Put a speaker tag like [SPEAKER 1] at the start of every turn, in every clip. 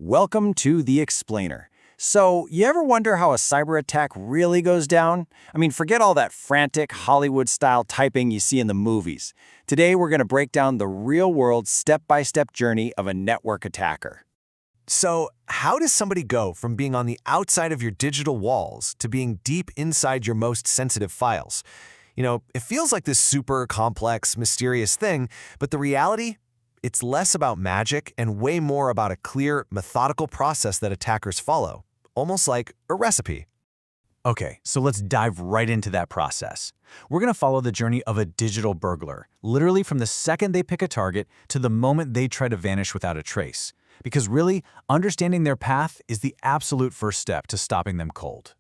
[SPEAKER 1] Welcome to The Explainer. So, you ever wonder how a cyber attack really goes down? I mean, forget all that frantic Hollywood-style typing you see in the movies. Today, we're going to break down the real-world, step-by-step journey of a network attacker.
[SPEAKER 2] So, how does somebody go from being on the outside of your digital walls to being deep inside your most sensitive files? It feels like this super complex, mysterious thing, but the reality? It's less about magic and way more about a clear, methodical process that attackers follow, almost like a recipe.
[SPEAKER 3] Okay, so let's dive right into that process. We're going to follow the journey of a digital burglar, literally from the second they pick a target to the moment they try to vanish without a trace. Because really, understanding their path is the absolute first step to stopping them cold.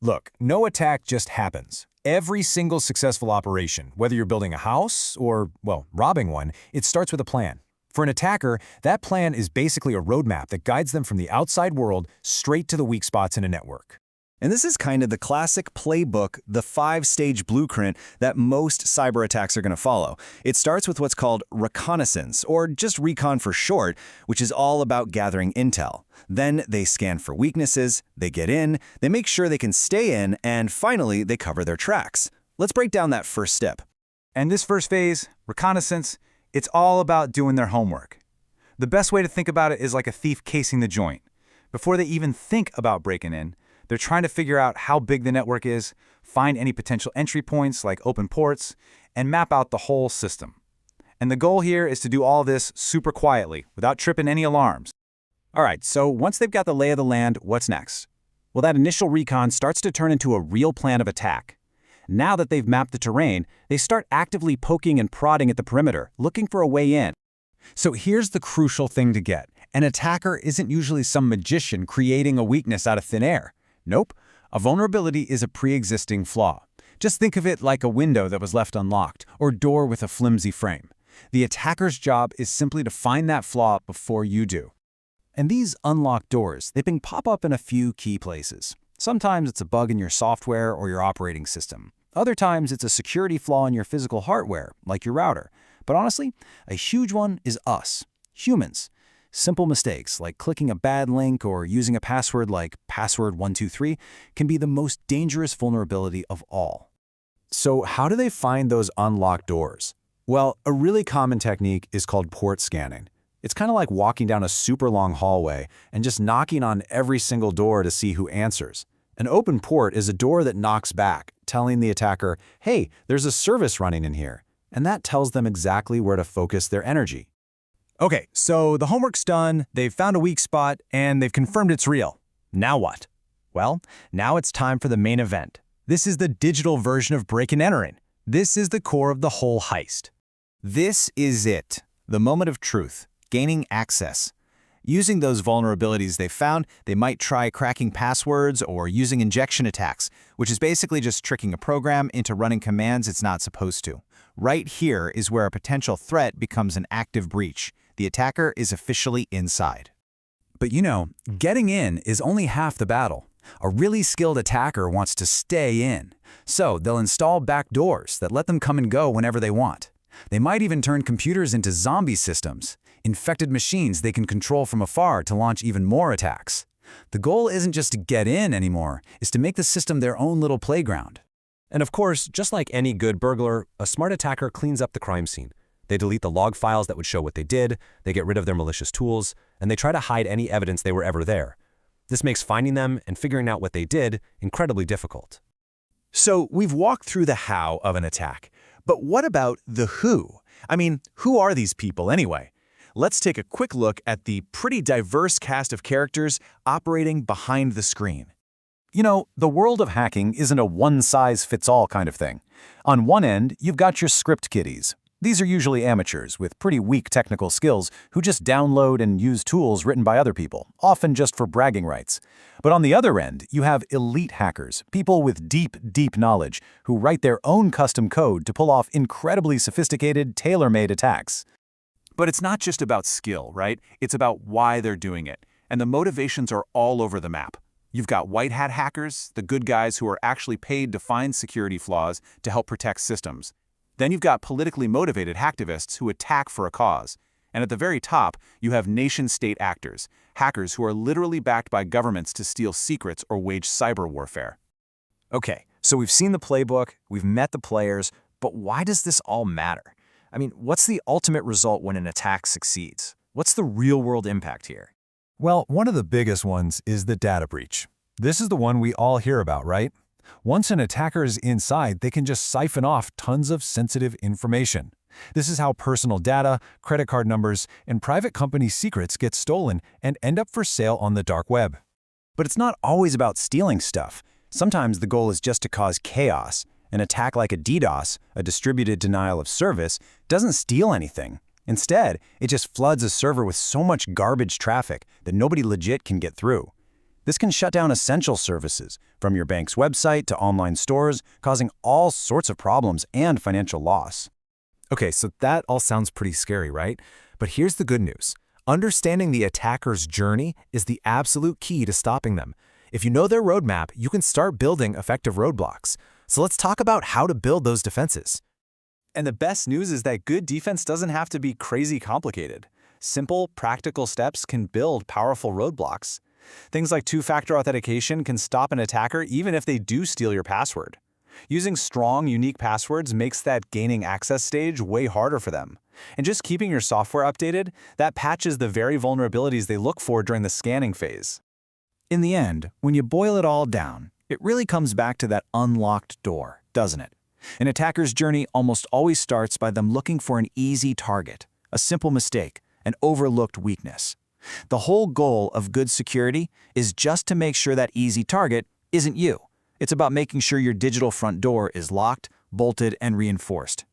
[SPEAKER 4] Look, no attack just happens. Every single successful operation, whether you're building a house or, well, robbing one, it starts with a plan. For an attacker, that plan is basically a roadmap that guides them from the outside world straight to the weak spots in a network.
[SPEAKER 1] And this is kind of the classic playbook, the 5-stage blueprint that most cyber attacks are going to follow. It starts with what's called Reconnaissance, or just Recon for short, which is all about gathering intel. Then they scan for weaknesses, they get in, they make sure they can stay in, and finally, they cover their tracks. Let's break down that first step.
[SPEAKER 3] And this first phase, Reconnaissance, it's all about doing their homework. The best way to think about it is like a thief casing the joint. Before they even think about breaking in, they're trying to figure out how big the network is, find any potential entry points like open ports, and map out the whole system. And the goal here is to do all this super quietly, without tripping any alarms.
[SPEAKER 1] All right, so once they've got the lay of the land, what's next? Well, that initial recon starts to turn into a real plan of attack. Now that they've mapped the terrain, they start actively poking and prodding at the perimeter, looking for a way in.
[SPEAKER 4] So here's the crucial thing to get. An attacker isn't usually some magician creating a weakness out of thin air. Nope, a vulnerability is a pre-existing flaw. Just think of it like a window that was left unlocked, or door with a flimsy frame. The attacker's job is simply to find that flaw before you do.
[SPEAKER 1] And these unlocked doors, they can pop up in a few key places. Sometimes it's a bug in your software or your operating system. Other times it's a security flaw in your physical hardware, like your router. But honestly, a huge one is us, humans. Simple mistakes like clicking a bad link or using a password like password123 can be the most dangerous vulnerability of all.
[SPEAKER 4] So how do they find those unlocked doors? Well, a really common technique is called port scanning. It's kind of like walking down a super long hallway and just knocking on every single door to see who answers. An open port is a door that knocks back, telling the attacker, hey, there's a service running in here. And that tells them exactly where to focus their energy. Okay, so the homework's done, they've found a weak spot, and they've confirmed it's real. Now what? Well, now it's time for the main event. This is the digital version of break and entering. This is the core of the whole heist.
[SPEAKER 1] This is it, the moment of truth, gaining access. Using those vulnerabilities they found, they might try cracking passwords or using injection attacks, which is basically just tricking a program into running commands it's not supposed to. Right here is where a potential threat becomes an active breach. The attacker is officially inside.
[SPEAKER 4] But getting in is only half the battle. A really skilled attacker wants to stay in. So they'll install backdoors that let them come and go whenever they want. They might even turn computers into zombie systems, infected machines they can control from afar to launch even more attacks. The goal isn't just to get in anymore, it's to make the system their own little playground.
[SPEAKER 5] And of course, just like any good burglar, a smart attacker cleans up the crime scene. They delete the log files that would show what they did, they get rid of their malicious tools, and they try to hide any evidence they were ever there. This makes finding them and figuring out what they did incredibly difficult.
[SPEAKER 4] So we've walked through the how of an attack, but what about the who? I mean, who are these people anyway? Let's take a quick look at the pretty diverse cast of characters operating behind the screen. The world of hacking isn't a one-size-fits-all kind of thing. On one end, you've got your script kiddies. These are usually amateurs with pretty weak technical skills who just download and use tools written by other people, often just for bragging rights. But on the other end, you have elite hackers, people with deep, deep knowledge who write their own custom code to pull off incredibly sophisticated, tailor-made attacks. But it's not just about skill, right? It's about why they're doing it. And the motivations are all over the map. You've got white hat hackers, the good guys who are actually paid to find security flaws to help protect systems. Then you've got politically motivated hacktivists who attack for a cause. And at the very top, you have nation-state actors,
[SPEAKER 3] hackers who are literally backed by governments to steal secrets or wage cyber warfare.
[SPEAKER 1] Okay, so we've seen the playbook, we've met the players, but why does this all matter? I mean, what's the ultimate result when an attack succeeds? What's the real-world impact here?
[SPEAKER 4] Well, one of the biggest ones is the data breach. This is the one we all hear about, right? Once an attacker is inside, they can just siphon off tons of sensitive information. This is how personal data, credit card numbers, and private company secrets get stolen and end up for sale on the dark web.
[SPEAKER 1] But it's not always about stealing stuff. Sometimes the goal is just to cause chaos. An attack like a DDoS, a distributed denial of service, doesn't steal anything. Instead, it just floods a server with so much garbage traffic that nobody legit can get through. This can shut down essential services, from your bank's website to online stores, causing all sorts of problems and financial loss.
[SPEAKER 4] Okay, so that all sounds pretty scary, right? But here's the good news. Understanding the attacker's journey is the absolute key to stopping them. If you know their roadmap, you can start building effective roadblocks. So let's talk about how to build those defenses.
[SPEAKER 3] And the best news is that good defense doesn't have to be crazy complicated. Simple, practical steps can build powerful roadblocks. Things like two-factor authentication can stop an attacker even if they do steal your password. Using strong, unique passwords makes that gaining access stage way harder for them. And just keeping your software updated, that patches the very vulnerabilities they look for during the scanning phase.
[SPEAKER 1] In the end, when you boil it all down, it really comes back to that unlocked door, doesn't it? An attacker's journey almost always starts by them looking for an easy target, a simple mistake, an overlooked weakness. The whole goal of good security is just to make sure that easy target isn't you. It's about making sure your digital front door is locked, bolted, and reinforced.